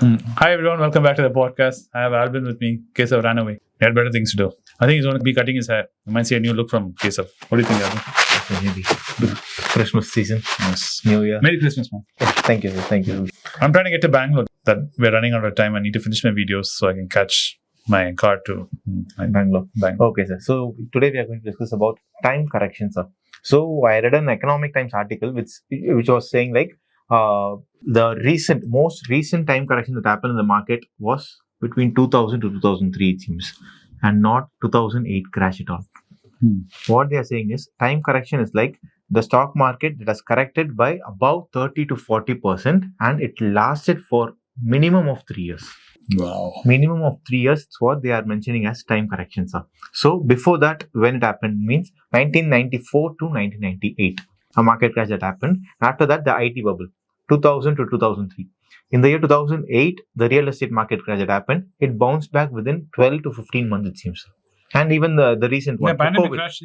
Hi everyone, welcome back to the podcast. I have Albin with me. Kesav ran away. He had better things to do. I think he's going to be cutting his hair. You might see a new look from Kesav. What do you think, Albin? Maybe Christmas season, Yes. New Year. Merry Christmas, man. Thank you. I'm trying to get to Bangalore. That we're running out of time. I need to finish my videos so I can catch my car to Bangalore. Okay, sir. So today we are going to discuss about time correction, sir. So I read an Economic Times article which was saying like the most recent time correction that happened in the market was between 2000 to 2003, it seems, and not 2008 crash at all. What they are saying is time correction is like the stock market that has corrected by about 30 to 40%, and it lasted for minimum of 3 years. Wow. Minimum of 3 years is what they are mentioning as time corrections. So before that, when it happened means 1994 to 1998, a market crash that happened. After that, the IT bubble, 2000 to 2003. In the year 2008, the real estate market crash that happened, it bounced back within 12 to 15 months, it seems. And even the recent one, Pandemic COVID crash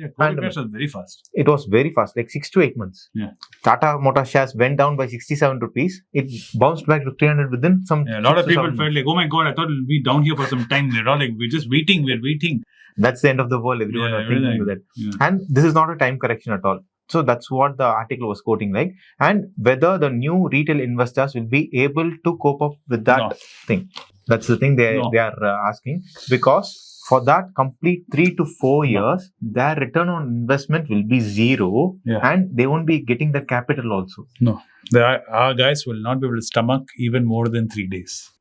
was very fast. it was very fast, like 6 to 8 months. Yeah. Tata Motors shares went down by 67 rupees. It bounced back to 300 within some. Yeah, a lot of 6 to people 7 felt like, oh my god, I thought it'll be down here for some time. They're all like, we're just waiting, we're waiting. That's the end of the world. Everyone Yeah, are thinking everything. that. Yeah. And this is not a time correction at all. So that's what the article was quoting like. And whether the new retail investors will be able to cope up with that No. thing. That's the thing they are asking. Because for that complete 3 to 4 years, their return on investment will be zero. Yeah. And they won't be getting the capital also. No. Our guys will not be able to stomach even more than 3 days.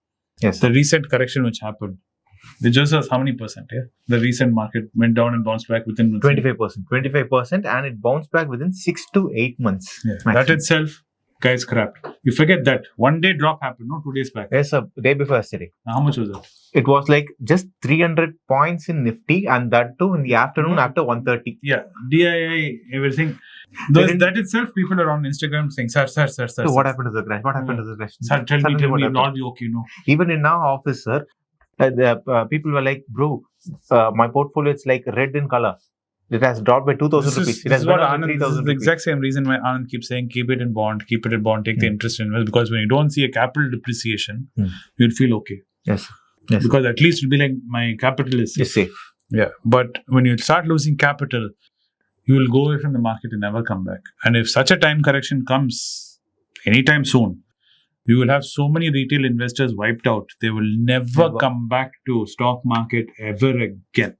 Yes. The recent correction which happened, they just was how many percent? Yeah, the recent market went down and bounced back within 25%, and it bounced back within 6 to 8 months. Yeah, maximum. that itself, guys, crap. You forget that 1 day drop happened, no, 2 days back. Yes, sir. Day before yesterday. How much was it? It was like just 300 points in Nifty, and that too in the afternoon after 1:30. Yeah, DII, everything. That itself, people are on Instagram saying, sir. So what happened to the crash? What happened to the crash? Sir, tell Suddenly me, what it'll all happened? be okay, no? Even in our office, sir, people were like, bro, my portfolio is like red in color. It has dropped by 2,000 rupees. It has gone down by This is 3,000 the rupees. exact same reason why Anand keeps saying, keep it in bond, take the interest in it. Because when you don't see a capital depreciation, you'll feel okay. Yes. Because at least it'll be like, my capital is It's safe. Yeah, but when you start losing capital, you will go away from the market and never come back. And if such a time correction comes anytime soon, we will have so many retail investors wiped out. They will never come back to stock market ever again.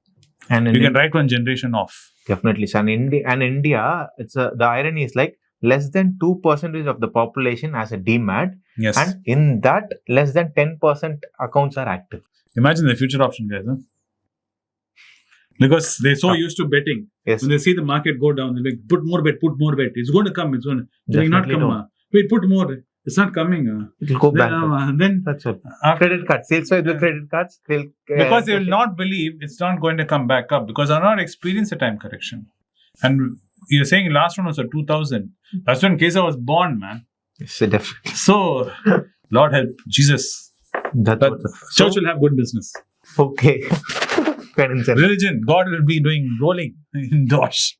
And You can write one generation off. definitely. So, and India, the irony is like less than 2% of the population has a demat. Yes. And in that, less than 10% accounts are active. Imagine the future option, guys. Huh? Because they're so used to betting. Yes. When they see the market go down, they're like, put more bet. It's going to come. They're like, not Definitely come. don't. Wait, put more. It's not coming. It will go back. Then That's all. after, Credit cards. Sales with the credit cards. because they will not believe it's not going to come back up because I've not experienced a time correction. And you're saying last one was a 2000. That's when Kesa was born, man. Yes, definitely. So, Lord help Jesus. That's But what. church will have good business. Okay. Penance. Religion, God will be doing rolling in dosh.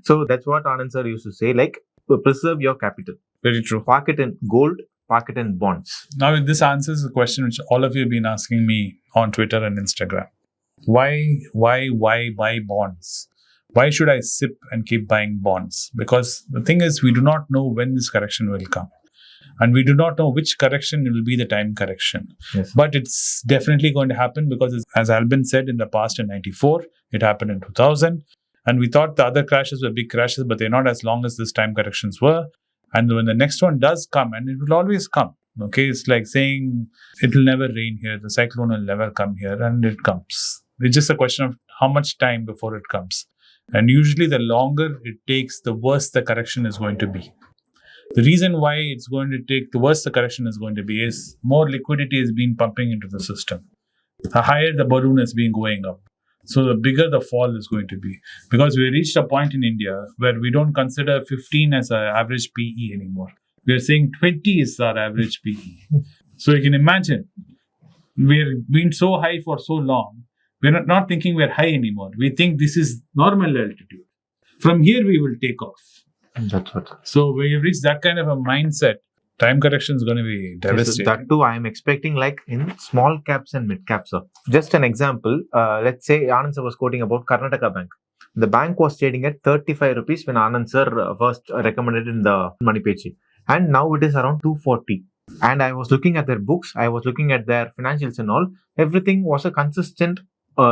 So that's what Anand sir used to say. Like, preserve your capital. Very true. Park it in gold. Park it in bonds. Now, this answers the question which all of you have been asking me on Twitter and Instagram. Why buy bonds? Why should I sip and keep buying bonds? Because the thing is, we do not know when this correction will come. And we do not know which correction will be the time correction. Yes. But it's definitely going to happen because, as Albin said in the past in 94, it happened in 2000. And we thought the other crashes were big crashes, but they're not as long as this time corrections were. And when the next one does come, and it will always come, okay? It's like saying it will never rain here, the cyclone will never come here, and it comes. It's just a question of how much time before it comes. And usually the longer it takes, the worse the correction is going to be. The reason why it's going to take, the worse the correction is going to be is more liquidity is being pumping into the system. The higher the balloon has been going up. So the bigger the fall is going to be. Because we reached a point in India where we don't consider 15 as our average PE anymore. We are saying 20 is our average PE. So you can imagine, we're been so high for so long, we're not thinking we're high anymore. We think this is normal altitude. From here, we will take off. That's what. So we have reached that kind of a mindset Time correction is going to be devastating. That too, I am expecting like in small caps and mid caps. Just an example, let's say Anand sir was quoting about Karnataka Bank. The bank was trading at 35 rupees when Anand sir first recommended in the money page. And now it is around 240. And I was looking at their books, I was looking at their financials and all. Everything was a consistent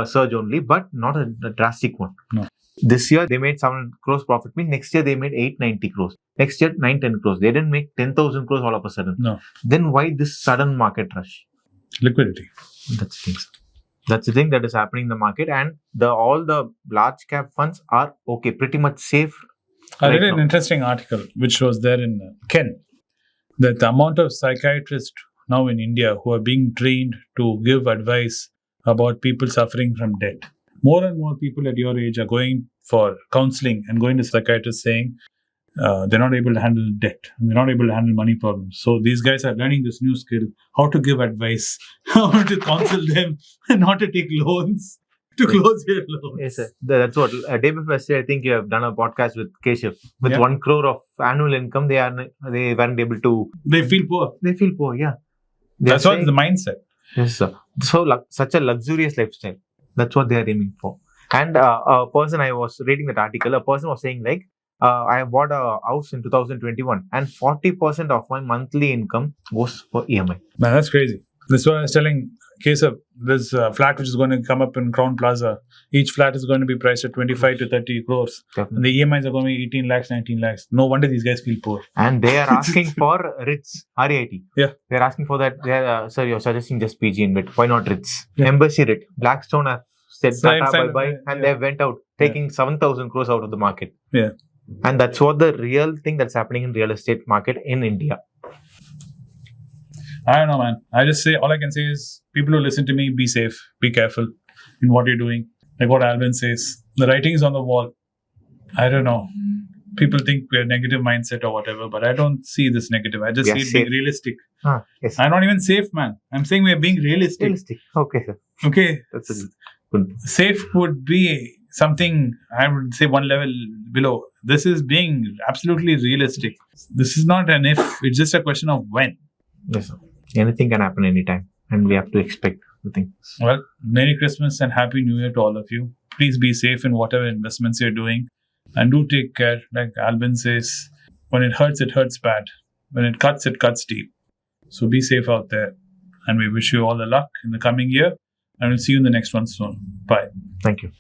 surge only, but not a drastic one. No. This year they made 7 crores profit. Next year they made 890 crores. Next year 910 crores. They didn't make 10,000 crores all of a sudden. No. Then why this sudden market rush? Liquidity. That's the thing. That's the thing that is happening in the market, and all the large cap funds are okay, pretty much safe. I read an interesting article which was there in Ken, that the amount of psychiatrists now in India who are being trained to give advice about people suffering from debt. More and more people at your age are going for counseling and going to psychiatrists saying they're not able to handle debt. They're not able to handle money problems. So these guys are learning this new skill, how to give advice, how to counsel them, and not to take loans, to close your loans. Yes, sir. That's what. Day before yesterday, I think you have done a podcast with Keshav. With 1 crore of annual income, they weren't able to. They feel poor. They feel poor, yeah. That's what the mindset. Yes, sir. So such a luxurious lifestyle. That's what they are aiming for. And a person, I was reading that article, a person was saying like, I bought a house in 2021 and 40% of my monthly income goes for EMI. Man, that's crazy. This is what I was telling Keshav. This flat which is going to come up in Crown Plaza, each flat is going to be priced at 25 to 30 crores. Definitely. And the EMIs are going to be 18 lakhs, 19 lakhs. No wonder these guys feel poor. And they are asking for REITs, REIT. Yeah. They're asking for that. Sir, you're suggesting just PG in bit. Why not REITs? Yeah. Embassy REIT. Blackstone have said tata bye-bye, and yeah. they went out, taking 7,000 crores out of the market. Yeah. And that's what the real thing that's happening in real estate market in India. I don't know, man. All I can say is people who listen to me, be safe, be careful in what you're doing. Like what Albin says, the writing is on the wall. I don't know. People think we're negative mindset or whatever, but I don't see this negative. I just see it being realistic. Yes. I'm not even safe, man. I'm saying we're being realistic. Okay, sir. Okay. That's good. Safe would be something, I would say, one level below. This is being absolutely realistic. This is not an if, it's just a question of when. Yes, sir. Anything can happen anytime, and we have to expect the things. Well, Merry Christmas and Happy New Year to all of you. Please be safe in whatever investments you're doing, and do take care. Like Albin says, when it hurts bad. When it cuts deep. So be safe out there, and we wish you all the luck in the coming year, and we'll see you in the next one soon. Bye. Thank you.